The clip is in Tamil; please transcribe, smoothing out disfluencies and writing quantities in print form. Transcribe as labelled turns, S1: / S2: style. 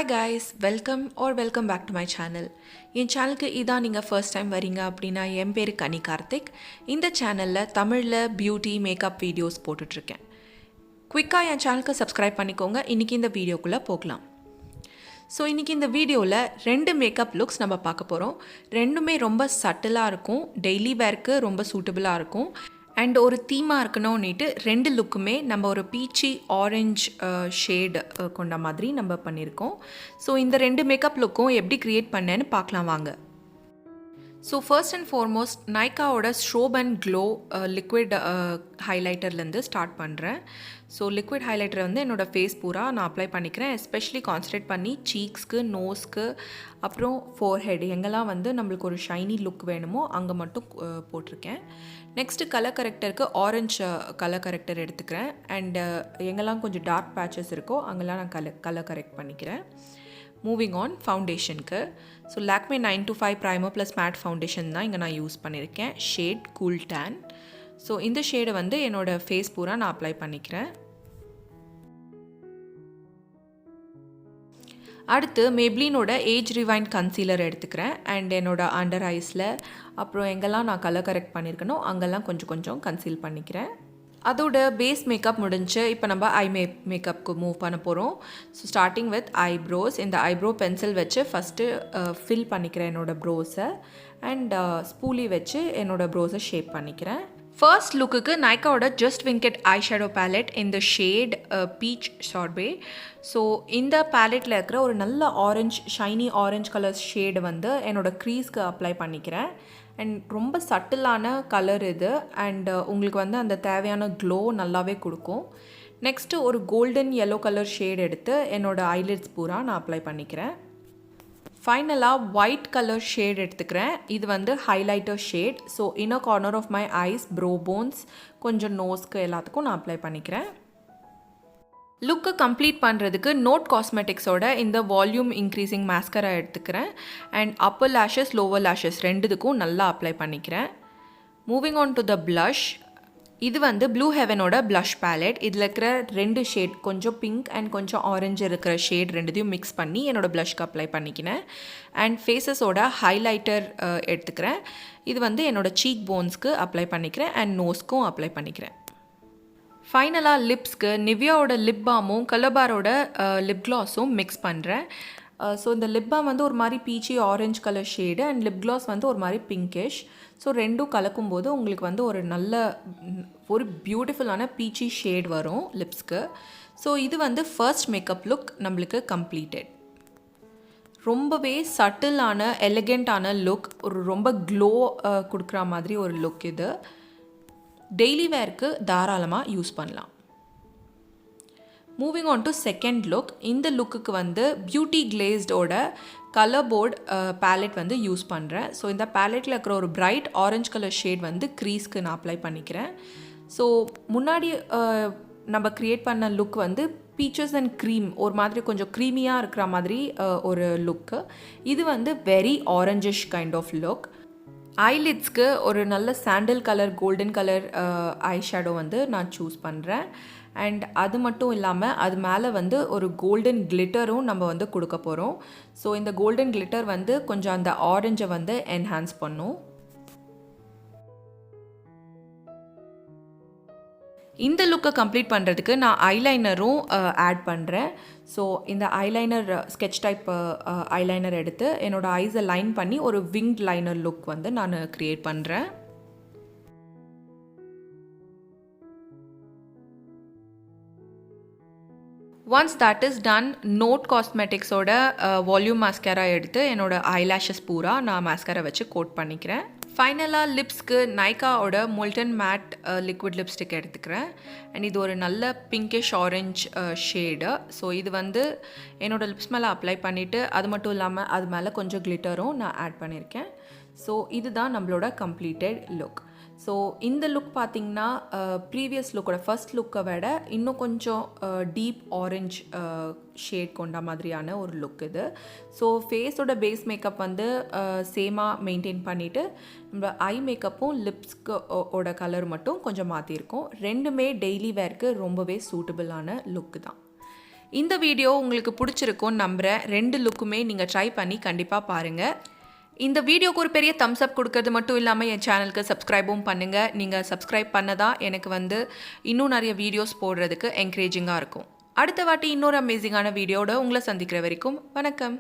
S1: Hi guys, welcome back to my channel. In channel ku idha neenga first time varinga appadina en peru Kani Karthick. இந்த சேனல்ல தமிழ்ல பியூட்டி மேக்கப் வீடியோஸ் போட்டுட்டு இருக்கேன். குயிக்கா என் சேனலுக்கு சப்ஸ்கிரைப் பண்ணிக்கோங்க. இன்னைக்கு இந்த வீடியோக்குள்ள போகலாம். ஸோ இன்றைக்கி இந்த வீடியோவில் 2 மேக்கப் லுக்ஸ் நம்ம பார்க்க போகிறோம். ரெண்டுமே ரொம்ப சட்டிலாக இருக்கும், டெய்லி வேர்க்கு ரொம்ப சூட்டபுளாக இருக்கும் அண்ட் ஒரு தீமாக இருக்கணும்னுட்டு 2 லுக்குமே நம்ம ஒரு பீச்சி ஆரஞ்ச் ஷேடு கொண்ட மாதிரி நம்ம பண்ணியிருக்கோம். ஸோ இந்த 2 மேக்கப் லுக்கும் எப்படி க்ரியேட் பண்ணேன்னு பார்க்கலாம் வாங்க. ஸோ ஃபர்ஸ்ட் அண்ட் ஃபார்மோஸ்ட் நைக்காவோட ஸ்ட்ரோப் அண்ட் க்ளோ லிக்விட் ஹைலைட்டர்லேருந்து ஸ்டார்ட் பண்ணுறேன். ஸோ லிக்விட் ஹைலைட்டரை வந்து என்னோடய ஃபேஸ் பூரா நான் அப்ளை பண்ணிக்கிறேன். எஸ்பெஷலி கான்சன்ட்ரேட் பண்ணி சீக்ஸ்க்கு, நோஸ்க்கு, அப்புறம் ஃபோர்ஹெட் எங்கெல்லாம் வந்து நம்மளுக்கு ஒரு ஷைனி லுக் வேணுமோ அங்கே மட்டும் போட்டிருக்கேன். நெக்ஸ்ட்டு கலர் கரெக்டருக்கு ஆரஞ்சு கலர் கரெக்டர் எடுத்துக்கிறேன் அண்டு எங்கெல்லாம் கொஞ்சம் டார்க் பேச்சஸ் இருக்கோ அங்கெல்லாம் நான் கலர் கரெக்ட் பண்ணிக்கிறேன். மூவிங் ஆன் ஃபவுண்டேஷனுக்கு. So Lakme 925 primer plus matte foundation தான் இங்கே நான் யூஸ் பண்ணியிருக்கேன். Shade cool tan. ஸோ இந்த ஷேடை வந்து என்னோடய ஃபேஸ் பூரா நான் அப்ளை பண்ணிக்கிறேன். அடுத்து மேப்ளினோட ஏஜ் ரிவைன் கன்சீலர் எடுத்துக்கிறேன் அண்ட் என்னோடய அண்டர் ஐஸில் அப்புறம் எங்கெல்லாம் நான் கலர் கரெக்ட் பண்ணியிருக்கனோ அங்கெல்லாம் கொஞ்சம் கன்சீல் பண்ணிக்கிறேன். அதோட பேஸ் மேக்கப் முடிஞ்சு இப்போ நம்ம ஐ மேக்கப்புக்கு மூவ் பண்ண போகிறோம். So starting with eyebrows. இந்த ஐப்ரோ பென்சில் வச்சு ஃபஸ்ட்டு ஃபில் பண்ணிக்கிறேன் என்னோடய ப்ரோஸை அண்ட் ஸ்பூலி வச்சு என்னோடய ப்ரோஸை ஷேப் பண்ணிக்கிறேன். ஃபர்ஸ்ட் லுக்குக்கு நைக்காவோட ஜஸ்ட் விங்கெட் ஐஷேடோ பேலட் இந்த ஷேட் பீச் சார்பே. ஸோ இந்த பேலட்டில் இருக்கிற ஒரு நல்ல orange shiny orange colour shade வந்து என்னோடய க்ரீஸ்க்கு அப்ளை பண்ணிக்கிறேன். அண்ட் ரொம்ப சட்டிலான கலர் இது அண்ட் உங்களுக்கு வந்து அந்த தேவையான க்ளோ நல்லாவே கொடுக்கும். நெக்ஸ்ட்டு ஒரு கோல்டன் எல்லோ கலர் ஷேட் எடுத்து என்னோடய ஐலிட்ஸ் பூரா நான் அப்ளை பண்ணிக்கிறேன். ஃபைனலாக ஒயிட் கலர் ஷேட் எடுத்துக்கிறேன். இது வந்து highlighter shade. So inner corner of my eyes, brow bones, கொஞ்சம் நோஸ்க்கு எல்லாத்துக்கும் நான் அப்ளை பண்ணிக்கிறேன். லுக்கை கம்ப்ளீட் பண்ணுறதுக்கு நோட் காஸ்மெட்டிக்ஸோட இந்த வால்யூம் இன்க்ரீஸிங் மாஸ்கரா எடுத்துக்கிறேன் and upper lashes, lower lashes ரெண்டுத்துக்கும் நல்லா அப்ளை பண்ணிக்கிறேன். Moving on to the blush. இது வந்து ப்ளூ ஹெவனோட ப்ளஷ் பேலட். இதில் இருக்கிற 2 ஷேட், கொஞ்சம் பிங்க் அண்ட் கொஞ்சம் ஆரஞ்சு இருக்கிற ஷேட் ரெண்டுத்தையும் மிக்ஸ் பண்ணி என்னோடய ப்ளஷ்க்கு அப்ளை பண்ணிக்கினேன். அண்ட் ஃபேஸஸோட ஹைலைட்டர் எடுத்துக்கிறேன். இது வந்து என்னோடய சீக் போன்ஸ்க்கு அப்ளை பண்ணிக்கிறேன் அண்ட் நோஸ்க்கும் அப்ளை பண்ணிக்கிறேன். ஃபைனலாக லிப்ஸ்க்கு நிவ்யாவோட லிப் பாமும் கலர்பாரோட லிப் க்ளாஸும் மிக்ஸ் பண்ணுறேன். ஸோ இந்த லிப் பாம் வந்து ஒரு மாதிரி peachy orange colour shade and lip gloss வந்து ஒரு மாதிரி பிங்கிஷ். ஸோ ரெண்டும் கலக்கும்போது உங்களுக்கு வந்து ஒரு பியூட்டிஃபுல்லான பீச்சி ஷேட் வரும் லிப்ஸ்க்கு. ஸோ இது வந்து ஃபர்ஸ்ட் மேக்கப் லுக் நம்மளுக்கு கம்ப்ளீட்டட். ரொம்பவே சட்டிலான எலிகெண்ட்டான லுக், ஒரு ரொம்ப க்ளோ கொடுக்குற மாதிரி ஒரு லுக் இது. டெய்லி வேர்க்கு தாராளமாக யூஸ் பண்ணலாம். Moving on to second look. இந்த லுக்குக்கு வந்து பியூட்டி கிளேஸ்டோட கலர் போர்ட் பேலட் வந்து யூஸ் பண்ணுறேன். ஸோ இந்த பேலட்டில் இருக்கிற ஒரு பிரைட் ஆரஞ்ச் கலர் ஷேட் வந்து க்ரீஸ்க்கு நான் அப்ளை பண்ணிக்கிறேன். ஸோ முன்னாடி நம்ம க்ரியேட் பண்ண லுக் வந்து பீச்சஸ் அண்ட் க்ரீம், ஒரு மாதிரி கொஞ்சம் க்ரீமியாக இருக்கிற மாதிரி ஒரு லுக்கு. இது வந்து very orangish kind of look. ஐலிட்ஸ்க்கு ஒரு நல்ல sandal colour, golden colour eyeshadow வந்து நான் சூஸ் பண்ணுறேன். அண்ட் அது மட்டும் இல்லாமல் அது மேலே வந்து ஒரு கோல்டன் கிளிட்டரும் நம்ம வந்து கொடுக்க போகிறோம். ஸோ இந்த கோல்டன் கிளிட்டர் வந்து கொஞ்சம் அந்த ஆரஞ்சை வந்து என்ஹான்ஸ் பண்ணும். இந்த லுக்கை கம்ப்ளீட் பண்ணுறதுக்கு நான் ஐலைனரும் ஆட் பண்ணுறேன். ஸோ இந்த ஐலைனர் ஸ்கெட்ச் டைப் ஐலைனர் எடுத்து என்னோடய ஐஸை லைன் பண்ணி ஒரு விங்ட் லைனர் லுக் வந்து நான் க்ரியேட் பண்ணுறேன். Once that is done, Note காஸ்மெட்டிக்ஸோட வால்யூம் மாஸ்காரா எடுத்து என்னோடய ஐலாஷஸ் பூரா நான் மாஸ்காரா வச்சு கோட் பண்ணிக்கிறேன். ஃபைனலாக லிப்ஸ்க்கு நைக்காவோட மோல்டன் மேட் லிக்விட் லிப்ஸ்டிக் எடுத்துக்கிறேன் அண்ட் இது ஒரு நல்ல பிங்கிஷ் ஆரஞ்ச் ஷேடு. ஸோ இது வந்து என்னோடய லிப்ஸ் மேலே அப்ளை பண்ணிவிட்டு அது மட்டும் இல்லாமல் அது மேலே கொஞ்சம் கிளிட்டரும் நான் ஆட் பண்ணியிருக்கேன். ஸோ இதுதான் நம்மளோட கம்ப்ளீட்டட் லுக். ஸோ இந்த லுக் பார்த்திங்கன்னா ப்ரீவியஸ் லுக்கோட ஃபர்ஸ்ட் லுக்கை விட இன்னும் கொஞ்சம் டீப் ஆரஞ்ச் ஷேட் கொண்ட மாதிரியான ஒரு லுக் இது. ஸோ ஃபேஸோட பேஸ் மேக்கப் வந்து சேமாக மெயின்டைன் பண்ணிவிட்டு நம்ம ஐ மேக்கப்பும் லிப்ஸ்க்கு ஓட கலர் மட்டும் கொஞ்சம் மாற்றிருக்கோம். ரெண்டுமே டெய்லி வேர்க்கு ரொம்பவே சூட்டபிளான லுக்கு தான். இந்த வீடியோ உங்களுக்கு பிடிச்சிருக்கும்னு நம்புகிறேன். 2 லுக்குமே நீங்கள் ட்ரை பண்ணி கண்டிப்பாக பாருங்கள். இந்த வீடியோக்கு ஒரு பெரிய தம்ஸ் அப் கொடுக்கறது மட்டும் இல்லாமல் என் சேனலுக்கு சப்ஸ்கிரைபும் பண்ணுங்கள். நீங்கள் சப்ஸ்கிரைப் பண்ணதான் எனக்கு இன்னும் நிறைய வீடியோஸ் போடுறதுக்கு என்கரேஜிங்காக இருக்கும். அடுத்த வாட்டி இன்னொரு அமேசிங்கான வீடியோட உங்களை சந்திக்கிற வரைக்கும் வணக்கம்.